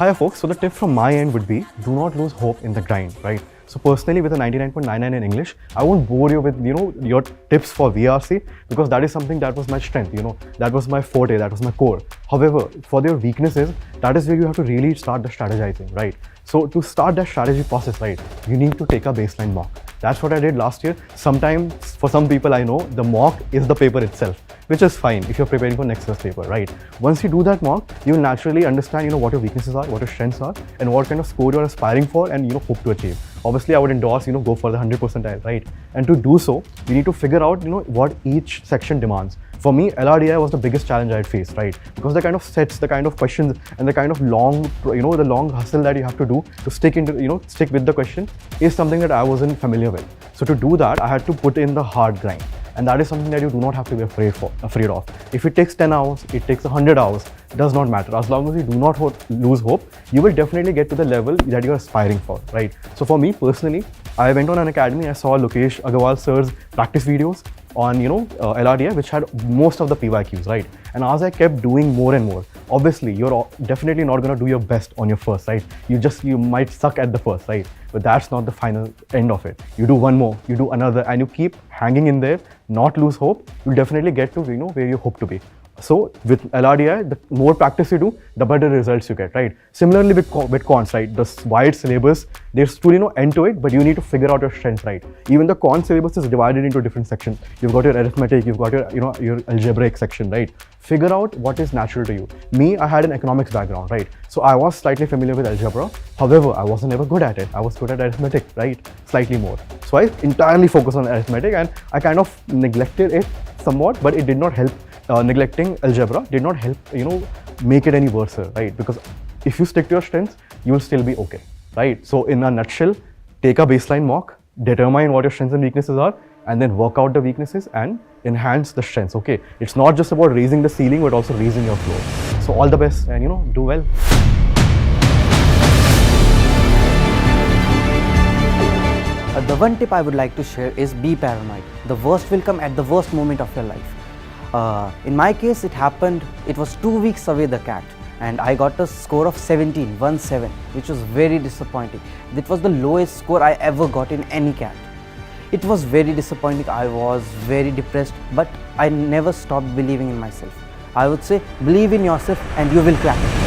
Hi folks, so the tip from my end would be, do not lose hope in the grind, right? So personally with a 99.99 in English, I won't bore you with, your tips for VRC because that is something that was my strength, that was my forte, that was my core. However, for your weaknesses, that is where you have to really start the strategizing, right? So to start that strategy process, right, you need to take a baseline mock. That's what I did last year. Sometimes, for some people I know, the mock is the paper itself, which is fine if you're preparing for next year's paper, right? Once you do that mock, you'll naturally understand, what your weaknesses are, what your strengths are, and what kind of score you're aspiring for and, hope to achieve. Obviously, I would endorse, go for the 100 percentile, right? And to do so, you need to figure out, what each section demands. For me, LRDI was the biggest challenge I had faced, right? Because the kind of sets, the kind of questions, and the kind of long, the long hustle that you have to do to stick with the question is something that I wasn't familiar with. So to do that, I had to put in the hard grind. And that is something that you do not have to be afraid of. If it takes 10 hours, it takes 100 hours, it does not matter. As long as you do not lose hope, you will definitely get to the level that you're aspiring for, right? So for me personally, I went on an academy, I saw Lokesh Agarwal sir's practice videos on, LRDI, which had most of the PYQs, right? And as I kept doing more and more, obviously, you're definitely not going to do your best on your first, right? You might suck at the first, right? But that's not the final end of it. You do one more, you do another, and you keep hanging in there, not lose hope. You'll definitely get to, where you hope to be. So with LRDI, the more practice you do, the better results you get, right? Similarly with cons, right? The wide syllabus, there's still end to it, but you need to figure out your strengths, right? Even the con syllabus is divided into different sections. You've got your arithmetic, you've got your your algebraic section, right? Figure out what is natural to you. Me, I had an economics background, right? So I was slightly familiar with algebra. However, I wasn't ever good at it. I was good at arithmetic, right? Slightly more. So I entirely focused on arithmetic and I kind of neglected it somewhat, but it did not help. Neglecting algebra did not help, make it any worse, right? Because if you stick to your strengths, you will still be okay, right? So in a nutshell, take a baseline mock, determine what your strengths and weaknesses are, and then work out the weaknesses and enhance the strengths, okay? It's not just about raising the ceiling, but also raising your floor. So all the best and, do well. The one tip I would like to share is be paranoid. The worst will come at the worst moment of your life. In my case, it was 2 weeks away the CAT, and I got a score of 17, which was very disappointing. It was the lowest score I ever got in any CAT. It was very disappointing, I was very depressed, but I never stopped believing in myself. I would say, believe in yourself and you will crack it.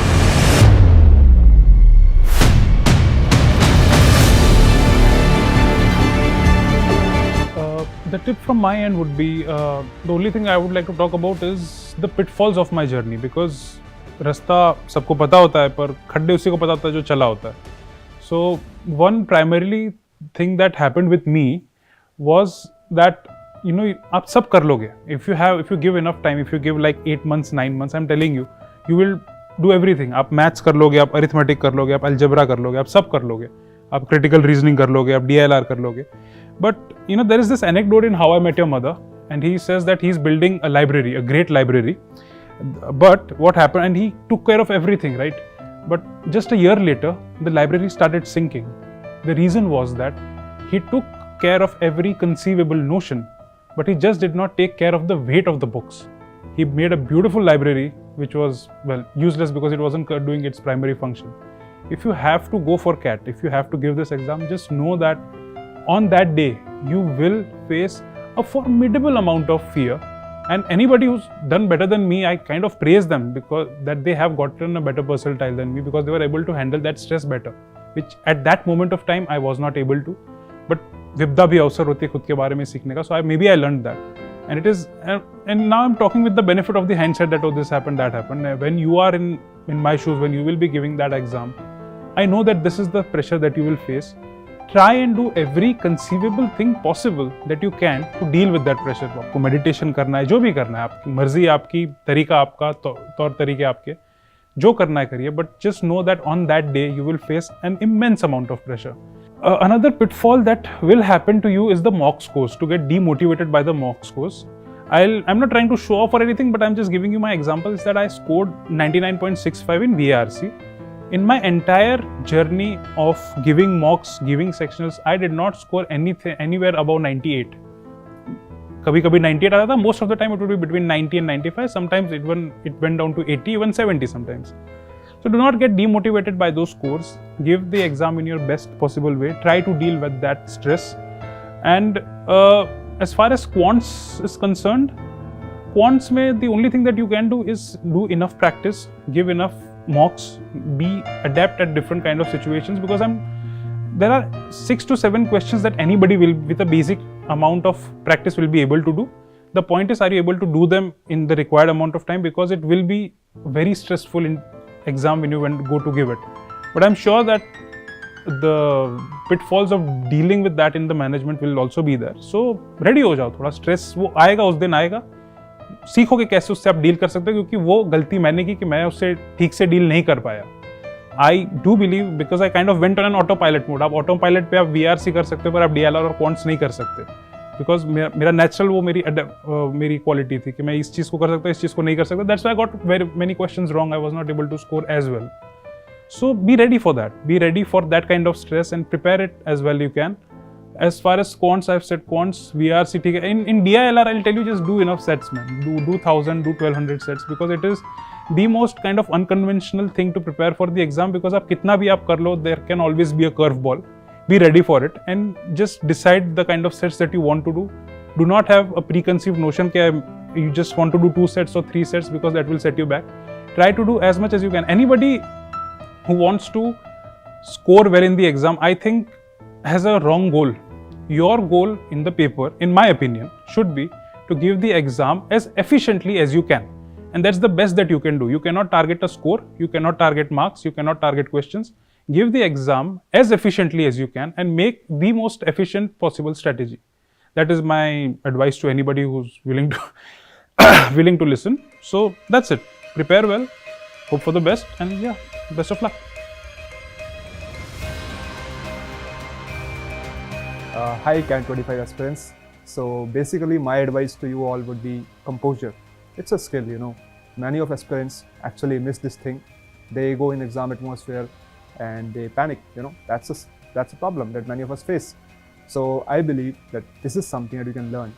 The tip from my end would be, the only thing I would like to talk about is the pitfalls of my journey, because रास्ता सबको पता होता है पर खड्डे उसी को पता होता है जो चला होता है. So one primarily thing that happened with me was that आप सब कर लोगे. If you give enough time, if you give like 8 months, 9 months, I'm telling you, you will do everything. आप maths कर लोगे, आप arithmetic कर लोगे, आप algebra कर लोगे, आप सब कर लोगे. आप critical reasoning कर लोगे, आप DLR कर लोगे. But there is this anecdote in How I Met Your Mother, and he says that he's building a library, a great library. But what happened, and he took care of everything, right? But just a year later, the library started sinking. The reason was that he took care of every conceivable notion, but he just did not take care of the weight of the books. He made a beautiful library, which was, useless because it wasn't doing its primary function. If you have to go for CAT, if you have to give this exam, just know that on that day, you will face a formidable amount of fear. And anybody who's done better than me, I kind of praise them because that they have gotten a better percentile than me because they were able to handle that stress better, which at that moment of time, I was not able to. But विपदा भी अवसर होती है खुद के बारे में सीखने का. So maybe I learned that. And it is, and now I'm talking with the benefit of the hindsight that, oh, this happened, that happened. When you are in my shoes, when you will be giving that exam, I know that this is the pressure that you will face. Try and do every conceivable thing possible that you can to deal with that pressure. आपको meditation करना है, जो भी करना है, आपकी मर्जी, आपकी तरीका, आपका तौर तरीके आपके, जो करना है करिए. But just know that on that day you will face an immense amount of pressure. Another pitfall that will happen to you is the mock scores. To get demotivated by the mock scores, I'm not trying to show off or anything, but I'm just giving you my examples that I scored 99.65 in VRC. In my entire journey of giving mocks, giving sectionals, I did not score anywhere above 98. कभी-कभी 98 आता था. Most of the time it would be between 90 and 95. Sometimes it went down to 80, even 70 sometimes. So do not get demotivated by those scores. Give the exam in your best possible way. Try to deal with that stress. And as far as quants is concerned, quants mein the only thing that you can do is do enough practice, give enough mocks, be adept at different kind of situations, because there are 6 to 7 questions that anybody will, with a basic amount of practice, will be able to do. The point is, are you able to do them in the required amount of time, because it will be very stressful in exam when you go to give it. But I'm sure that the pitfalls of dealing with that in the management will also be there. So ready हो जाओ, थोड़ा stress वो आएगा, उस दिन आएगा, सीखोगे कैसे उससे आप डील कर सकते हो, क्योंकि वो गलती मैंने की कि मैं उससे ठीक से डील नहीं कर पाया. I do believe, because I kind of went on an autopilot mode. आप autopilot पे आप VRC कर सकते हो, पर आप DLR और quants नहीं कर सकते, because मेरा natural वो मेरी quality थी कि मैं इस चीज़ को कर सकता हूँ, इस चीज़ को नहीं कर सकता. That's why I got very many questions wrong. I was not able to score as well. So be ready for that. Be ready for that kind of stress and prepare it as well you can. As far as quants, I've said quants, VRC, in DILR, I'll tell you, just do enough sets, man. Do 1000, do 1200 sets, because it is the most kind of unconventional thing to prepare for the exam, because आप कितना भी आप कर लो, there can always be a curveball. Be ready for it and just decide the kind of sets that you want to do. Do not have a preconceived notion that you just want to do 2 sets or 3 sets, because that will set you back. Try to do as much as you can. Anybody who wants to score well in the exam, I think, has a wrong goal. Your goal in the paper, in my opinion, should be to give the exam as efficiently as you can. And that's the best that you can do. You cannot target a score, you cannot target marks, you cannot target questions. Give the exam as efficiently as you can and make the most efficient possible strategy. That is my advice to anybody who's willing to listen. So that's it. Prepare well, hope for the best, and yeah, best of luck. Hi CAT 25 aspirants. So basically my advice to you all would be composure. It's a skill, you know. Many of aspirants actually miss this thing. They go in exam atmosphere and they panic, you know. That's a problem that many of us face. So I believe that this is something that you can learn.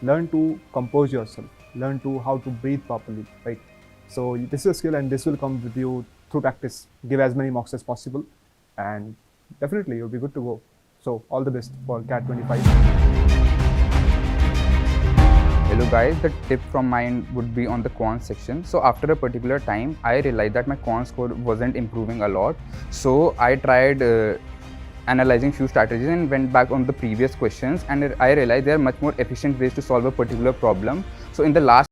Learn to compose yourself. Learn to how to breathe properly, right? So this is a skill and this will come with you through practice. Give as many mocks as possible and definitely you'll be good to go. So all the best for CAT 25. Hello guys, the tip from my end would be on the quant section. So after a particular time, I realized that my quant score wasn't improving a lot. So I tried analyzing few strategies and went back on the previous questions, and I realized there are much more efficient ways to solve a particular problem. So in the last